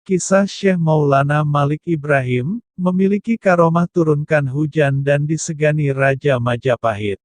Kisah Syekh Maulana Malik Ibrahim, memiliki karomah turunkan hujan dan disegani Raja Majapahit.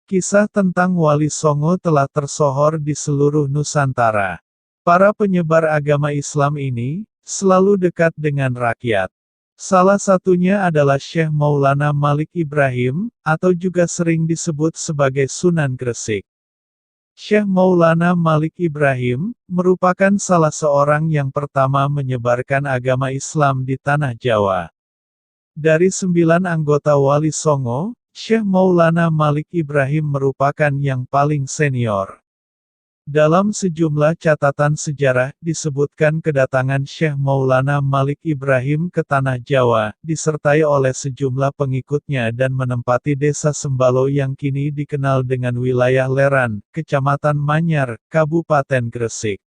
Kisah tentang Wali Songo telah tersohor di seluruh Nusantara. Para penyebar agama Islam ini, selalu dekat dengan rakyat. Salah satunya adalah Syekh Maulana Malik Ibrahim, atau juga sering disebut sebagai Sunan Gresik. Syekh Maulana Malik Ibrahim, merupakan salah seorang yang pertama menyebarkan agama Islam di Tanah Jawa. Dari 9 anggota Wali Songo, Syekh Maulana Malik Ibrahim merupakan yang paling senior. Dalam sejumlah catatan sejarah, disebutkan kedatangan Syekh Maulana Malik Ibrahim ke Tanah Jawa, disertai oleh sejumlah pengikutnya dan menempati desa Sembalo yang kini dikenal dengan wilayah Leran, Kecamatan Manyar, Kabupaten Gresik.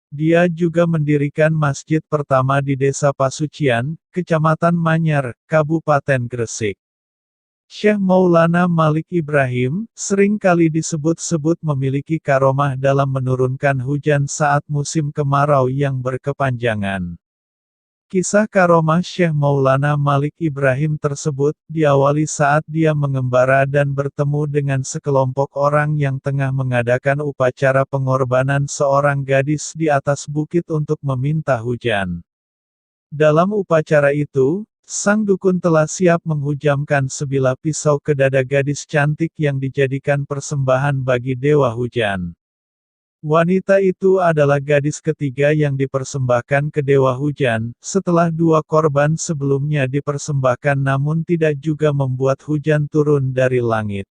Dia juga mendirikan masjid pertama di desa Pasucian, Kecamatan Manyar, Kabupaten Gresik. Syekh Maulana Malik Ibrahim, sering kali disebut-sebut memiliki karomah dalam menurunkan hujan saat musim kemarau yang berkepanjangan. Kisah karomah Syekh Maulana Malik Ibrahim tersebut, diawali saat dia mengembara dan bertemu dengan sekelompok orang yang tengah mengadakan upacara pengorbanan seorang gadis di atas bukit untuk meminta hujan. Dalam upacara itu, sang dukun telah siap menghujamkan sebilah pisau ke dada gadis cantik yang dijadikan persembahan bagi dewa hujan. Wanita itu adalah gadis ketiga yang dipersembahkan ke dewa hujan, setelah 2 korban sebelumnya dipersembahkan namun tidak juga membuat hujan turun dari langit.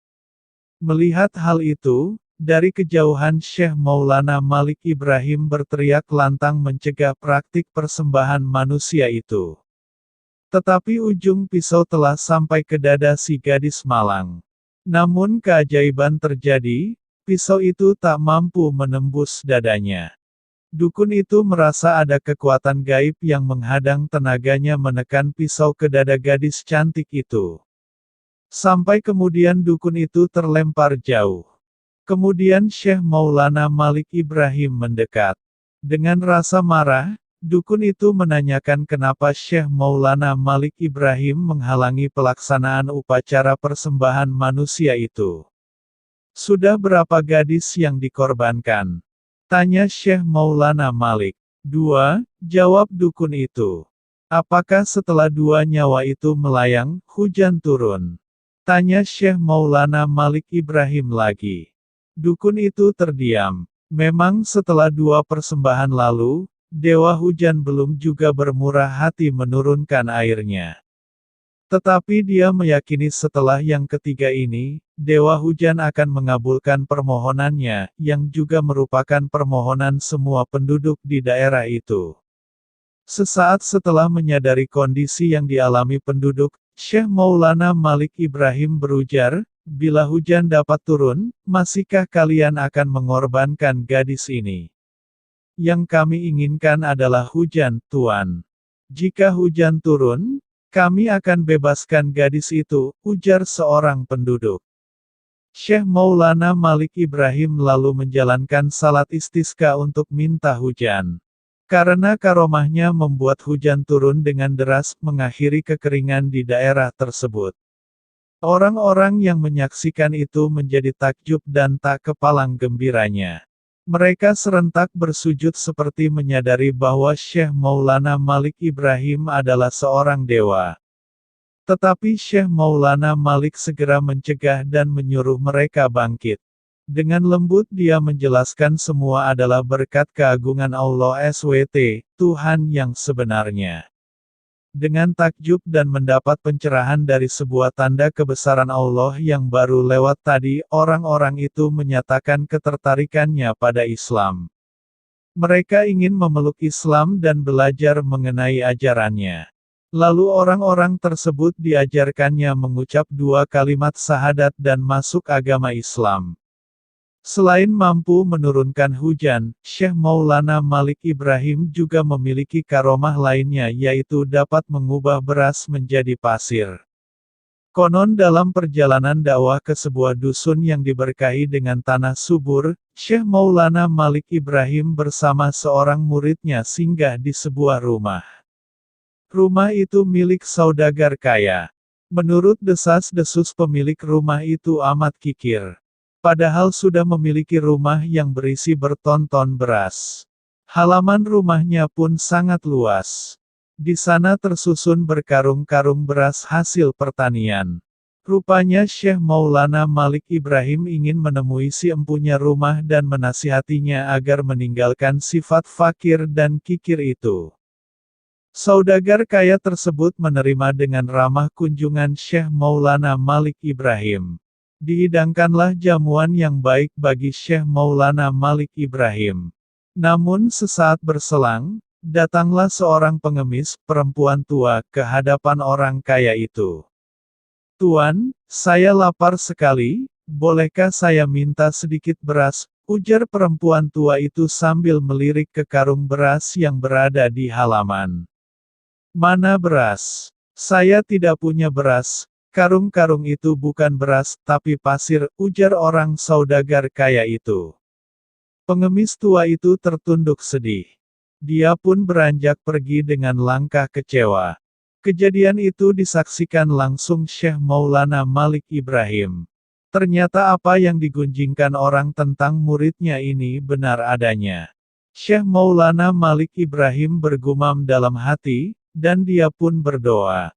Melihat hal itu, dari kejauhan Syekh Maulana Malik Ibrahim berteriak lantang mencegah praktik persembahan manusia itu. Tetapi ujung pisau telah sampai ke dada si gadis malang. Namun keajaiban terjadi, pisau itu tak mampu menembus dadanya. Dukun itu merasa ada kekuatan gaib yang menghadang tenaganya menekan pisau ke dada gadis cantik itu. Sampai kemudian dukun itu terlempar jauh. Kemudian Syekh Maulana Malik Ibrahim mendekat. Dengan rasa marah, dukun itu menanyakan kenapa Syekh Maulana Malik Ibrahim menghalangi pelaksanaan upacara persembahan manusia itu. Sudah berapa gadis yang dikorbankan? Tanya Syekh Maulana Malik. 2, jawab dukun itu. Apakah setelah 2 nyawa itu melayang, hujan turun? Tanya Syekh Maulana Malik Ibrahim lagi. Dukun itu terdiam. Memang setelah 2 persembahan lalu, dewa hujan belum juga bermurah hati menurunkan airnya. Tetapi dia meyakini setelah yang ketiga ini, dewa hujan akan mengabulkan permohonannya, yang juga merupakan permohonan semua penduduk di daerah itu. Sesaat setelah menyadari kondisi yang dialami penduduk, Syekh Maulana Malik Ibrahim berujar, "Bila hujan dapat turun, masihkah kalian akan mengorbankan gadis ini? Yang kami inginkan adalah hujan, Tuan. Jika hujan turun, kami akan bebaskan gadis itu," ujar seorang penduduk. Syekh Maulana Malik Ibrahim lalu menjalankan salat istisqa untuk minta hujan. Karena karomahnya membuat hujan turun dengan deras, mengakhiri kekeringan di daerah tersebut. Orang-orang yang menyaksikan itu menjadi takjub dan tak kepalang gembiranya. Mereka serentak bersujud seperti menyadari bahwa Syekh Maulana Malik Ibrahim adalah seorang dewa. Tetapi Syekh Maulana Malik segera mencegah dan menyuruh mereka bangkit. Dengan lembut dia menjelaskan semua adalah berkat keagungan Allah SWT, Tuhan yang sebenarnya. Dengan takjub dan mendapat pencerahan dari sebuah tanda kebesaran Allah yang baru lewat tadi, orang-orang itu menyatakan ketertarikannya pada Islam. Mereka ingin memeluk Islam dan belajar mengenai ajarannya. Lalu orang-orang tersebut diajarkannya mengucap 2 kalimat syahadat dan masuk agama Islam. Selain mampu menurunkan hujan, Syekh Maulana Malik Ibrahim juga memiliki karomah lainnya yaitu dapat mengubah beras menjadi pasir. Konon dalam perjalanan dakwah ke sebuah dusun yang diberkahi dengan tanah subur, Syekh Maulana Malik Ibrahim bersama seorang muridnya singgah di sebuah rumah. Rumah itu milik saudagar kaya. Menurut desas-desus pemilik rumah itu amat kikir. Padahal sudah memiliki rumah yang berisi berton-ton beras. Halaman rumahnya pun sangat luas. Di sana tersusun berkarung-karung beras hasil pertanian. Rupanya Syekh Maulana Malik Ibrahim ingin menemui si empunya rumah dan menasihatinya agar meninggalkan sifat fakir dan kikir itu. Saudagar kaya tersebut menerima dengan ramah kunjungan Syekh Maulana Malik Ibrahim. Dihidangkanlah jamuan yang baik bagi Syekh Maulana Malik Ibrahim. Namun sesaat berselang, datanglah seorang pengemis, perempuan tua, ke hadapan orang kaya itu. "Tuan, saya lapar sekali, bolehkah saya minta sedikit beras?" ujar perempuan tua itu sambil melirik ke karung beras yang berada di halaman. "Mana beras? Saya tidak punya beras." "Karung-karung itu bukan beras, tapi pasir," ujar orang saudagar kaya itu. Pengemis tua itu tertunduk sedih. Dia pun beranjak pergi dengan langkah kecewa. Kejadian itu disaksikan langsung Syekh Maulana Malik Ibrahim. Ternyata apa yang digunjingkan orang tentang muridnya ini benar adanya. Syekh Maulana Malik Ibrahim bergumam dalam hati, dan dia pun berdoa.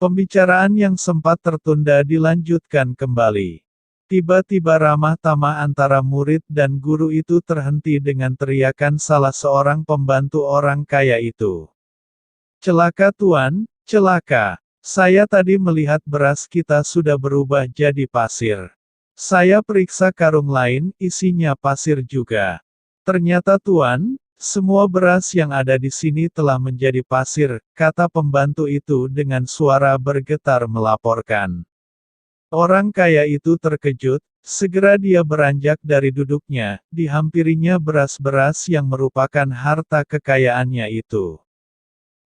Pembicaraan yang sempat tertunda dilanjutkan kembali. Tiba-tiba ramah tamah antara murid dan guru itu terhenti dengan teriakan salah seorang pembantu orang kaya itu. "Celaka Tuan, celaka. Saya tadi melihat beras kita sudah berubah jadi pasir. Saya periksa karung lain, isinya pasir juga. Ternyata Tuan, semua beras yang ada di sini telah menjadi pasir," kata pembantu itu dengan suara bergetar melaporkan. Orang kaya itu terkejut, segera dia beranjak dari duduknya, dihampirinya beras-beras yang merupakan harta kekayaannya itu.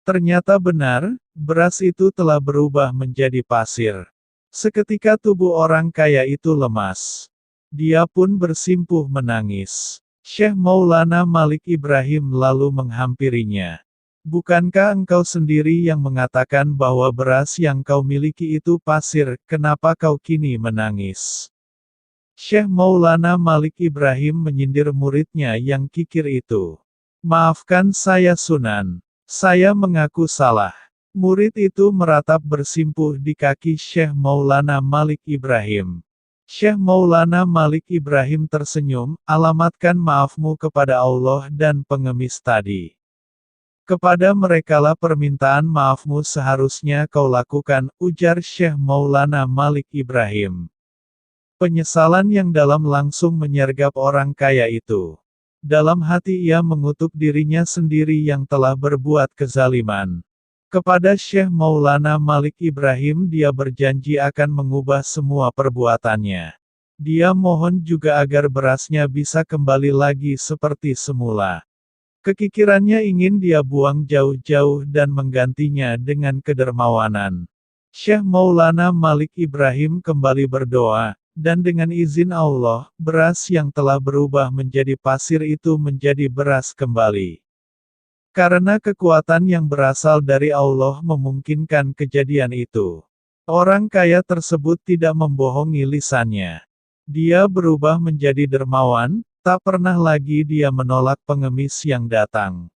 Ternyata benar, beras itu telah berubah menjadi pasir. Seketika tubuh orang kaya itu lemas. Dia pun bersimpuh menangis. Syekh Maulana Malik Ibrahim lalu menghampirinya. "Bukankah engkau sendiri yang mengatakan bahwa beras yang kau miliki itu pasir, kenapa kau kini menangis?" Syekh Maulana Malik Ibrahim menyindir muridnya yang kikir itu. "Maafkan saya Sunan. Saya mengaku salah." Murid itu meratap bersimpuh di kaki Syekh Maulana Malik Ibrahim. Syekh Maulana Malik Ibrahim tersenyum, "Alamatkan maafmu kepada Allah dan pengemis tadi. Kepada merekalah permintaan maafmu seharusnya kau lakukan," ujar Syekh Maulana Malik Ibrahim. Penyesalan yang dalam langsung menyergap orang kaya itu. Dalam hati ia mengutuk dirinya sendiri yang telah berbuat kezaliman. Kepada Syekh Maulana Malik Ibrahim dia berjanji akan mengubah semua perbuatannya. Dia mohon juga agar berasnya bisa kembali lagi seperti semula. Kekikirannya ingin dia buang jauh-jauh dan menggantinya dengan kedermawanan. Syekh Maulana Malik Ibrahim kembali berdoa, dan dengan izin Allah, beras yang telah berubah menjadi pasir itu menjadi beras kembali. Karena kekuatan yang berasal dari Allah memungkinkan kejadian itu. Orang kaya tersebut tidak membohongi lisannya. Dia berubah menjadi dermawan, tak pernah lagi dia menolak pengemis yang datang.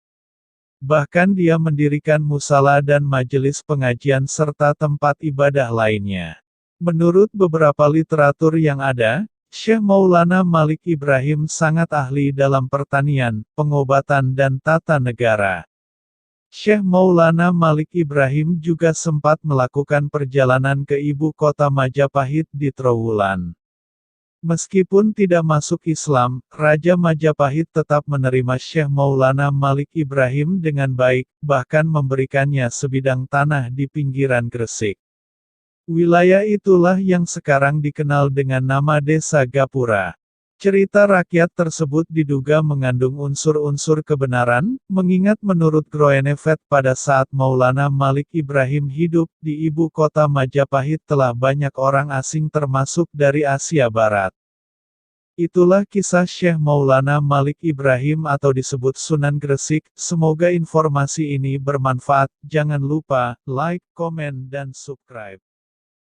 Bahkan dia mendirikan musala dan majelis pengajian serta tempat ibadah lainnya. Menurut beberapa literatur yang ada, Syekh Maulana Malik Ibrahim sangat ahli dalam pertanian, pengobatan dan tata negara. Syekh Maulana Malik Ibrahim juga sempat melakukan perjalanan ke ibu kota Majapahit di Trowulan. Meskipun tidak masuk Islam, Raja Majapahit tetap menerima Syekh Maulana Malik Ibrahim dengan baik, bahkan memberikannya sebidang tanah di pinggiran Gresik. Wilayah itulah yang sekarang dikenal dengan nama Desa Gapura. Cerita rakyat tersebut diduga mengandung unsur-unsur kebenaran, mengingat menurut Groenevet pada saat Maulana Malik Ibrahim hidup di ibu kota Majapahit telah banyak orang asing termasuk dari Asia Barat. Itulah kisah Syekh Maulana Malik Ibrahim atau disebut Sunan Gresik. Semoga informasi ini bermanfaat. Jangan lupa like, komen, dan subscribe.